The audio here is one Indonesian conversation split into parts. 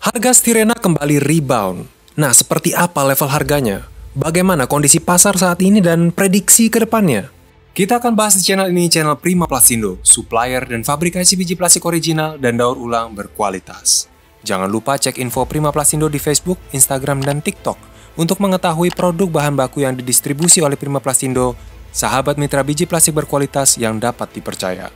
Harga Stirena kembali rebound. Nah, seperti apa level harganya? Bagaimana kondisi pasar saat ini dan prediksi ke depannya? Kita akan bahas di channel ini, channel Prima Plastindo, supplier dan fabrikasi biji plastik original dan daur ulang berkualitas. Jangan lupa cek info Prima Plastindo di Facebook, Instagram, dan TikTok untuk mengetahui produk bahan baku yang didistribusi oleh Prima Plastindo, sahabat mitra biji plastik berkualitas yang dapat dipercaya.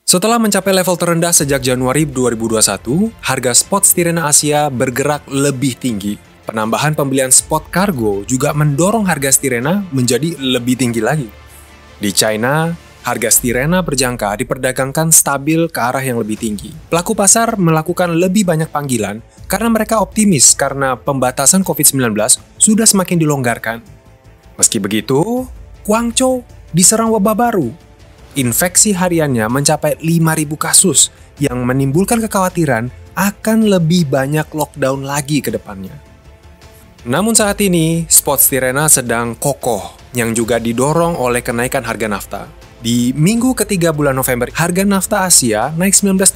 Setelah mencapai level terendah sejak Januari 2021, harga spot Stirena Asia bergerak lebih tinggi. Penambahan pembelian spot kargo juga mendorong harga Stirena menjadi lebih tinggi lagi. Di China, harga Stirena berjangka diperdagangkan stabil ke arah yang lebih tinggi. Pelaku pasar melakukan lebih banyak panggilan karena mereka optimis karena pembatasan COVID-19 sudah semakin dilonggarkan. Meski begitu, Guangzhou diserang wabah baru. Infeksi hariannya mencapai 5.000 kasus yang menimbulkan kekhawatiran akan lebih banyak lockdown lagi ke depannya. Namun saat ini, spot Stirena sedang kokoh yang juga didorong oleh kenaikan harga nafta. Di minggu ketiga bulan November, harga nafta Asia naik $19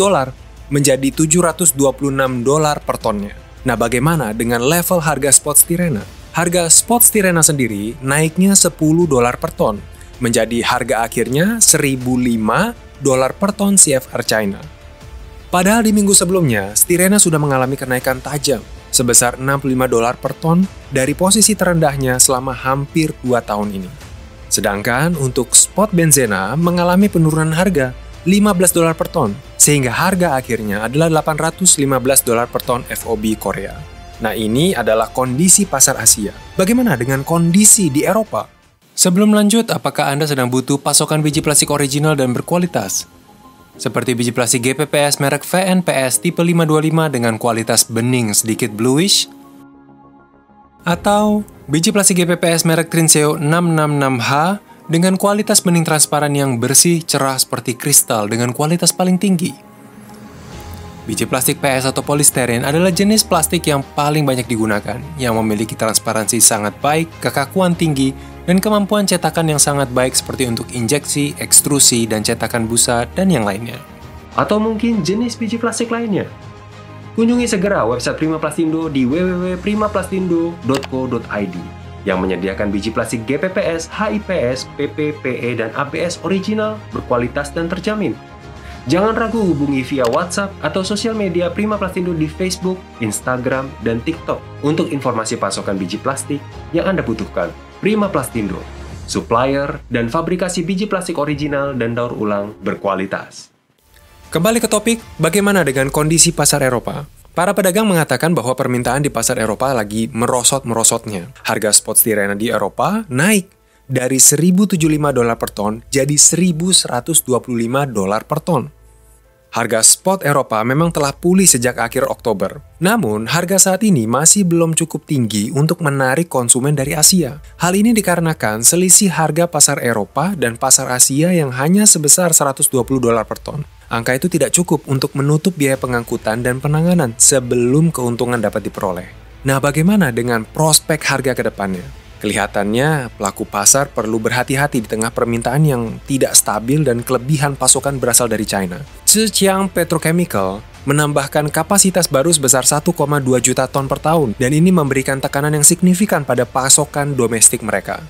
menjadi $726 per tonnya. Nah, bagaimana dengan level harga spot Stirena? Harga spot Stirena sendiri naiknya $10 per ton, menjadi harga akhirnya $1.005 per ton CFR China. Padahal di minggu sebelumnya, Stirena sudah mengalami kenaikan tajam sebesar $65 per ton dari posisi terendahnya selama hampir 2 tahun ini. Sedangkan untuk spot benzena mengalami penurunan harga $15 per ton, sehingga harga akhirnya adalah $815 per ton FOB Korea. Nah, ini adalah kondisi pasar Asia. Bagaimana dengan kondisi di Eropa? Sebelum lanjut, apakah Anda sedang butuh pasokan biji plastik original dan berkualitas? Seperti biji plastik GPPS merek VNPS tipe 525 dengan kualitas bening sedikit bluish? Atau biji plastik GPPS merek Trinseo 666H dengan kualitas bening transparan yang bersih, cerah seperti kristal dengan kualitas paling tinggi? Biji plastik PS atau polistiren adalah jenis plastik yang paling banyak digunakan, yang memiliki transparansi sangat baik, kekakuan tinggi, dan kemampuan cetakan yang sangat baik seperti untuk injeksi, ekstrusi, dan cetakan busa, dan yang lainnya. Atau mungkin jenis biji plastik lainnya? Kunjungi segera website Prima Plastindo di www.primaplastindo.co.id yang menyediakan biji plastik GPPS, HIPS, PP, PE, dan ABS original, berkualitas, dan terjamin. Jangan ragu hubungi via WhatsApp atau sosial media Prima Plastindo di Facebook, Instagram, dan TikTok untuk informasi pasokan biji plastik yang Anda butuhkan. Prima Plastindo, supplier dan fabrikasi biji plastik original dan daur ulang berkualitas. Kembali ke topik, bagaimana dengan kondisi pasar Eropa? Para pedagang mengatakan bahwa permintaan di pasar Eropa lagi merosot-merosotnya. Harga spot Stirena di Eropa naik dari $1.075 per ton jadi $1.125 per ton. Harga spot Eropa memang telah pulih sejak akhir Oktober. Namun, harga saat ini masih belum cukup tinggi untuk menarik konsumen dari Asia. Hal ini dikarenakan selisih harga pasar Eropa dan pasar Asia yang hanya sebesar $120 per ton. Angka itu tidak cukup untuk menutup biaya pengangkutan dan penanganan sebelum keuntungan dapat diperoleh. Nah, bagaimana dengan prospek harga ke depannya? Kelihatannya, pelaku pasar perlu berhati-hati di tengah permintaan yang tidak stabil dan kelebihan pasokan berasal dari China. Zhejiang Petrochemical menambahkan kapasitas baru sebesar 1,2 juta ton per tahun, dan ini memberikan tekanan yang signifikan pada pasokan domestik mereka.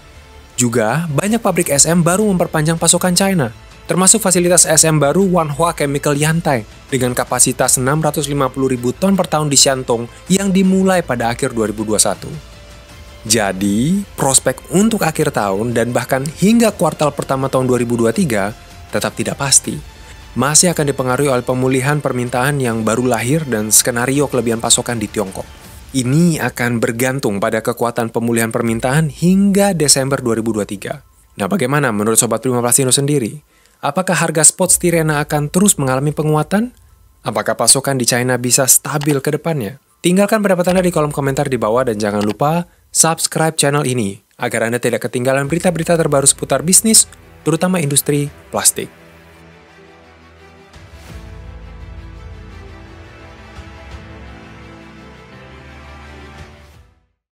Juga, banyak pabrik SM baru memperpanjang pasokan China, termasuk fasilitas SM baru Wanhua Chemical Yantai dengan kapasitas 650.000 ton per tahun di Shandong yang dimulai pada akhir 2021. Jadi, prospek untuk akhir tahun dan bahkan hingga kuartal pertama tahun 2023 tetap tidak pasti. Masih akan dipengaruhi oleh pemulihan permintaan yang baru lahir dan skenario kelebihan pasokan di Tiongkok. Ini akan bergantung pada kekuatan pemulihan permintaan hingga Desember 2023. Nah, bagaimana menurut Sobat Prima Plastindo sendiri? Apakah harga spot Stirena akan terus mengalami penguatan? Apakah pasokan di China bisa stabil ke depannya? Tinggalkan pendapat Anda di kolom komentar di bawah dan jangan lupa subscribe channel ini agar Anda tidak ketinggalan berita-berita terbaru seputar bisnis, terutama industri plastik.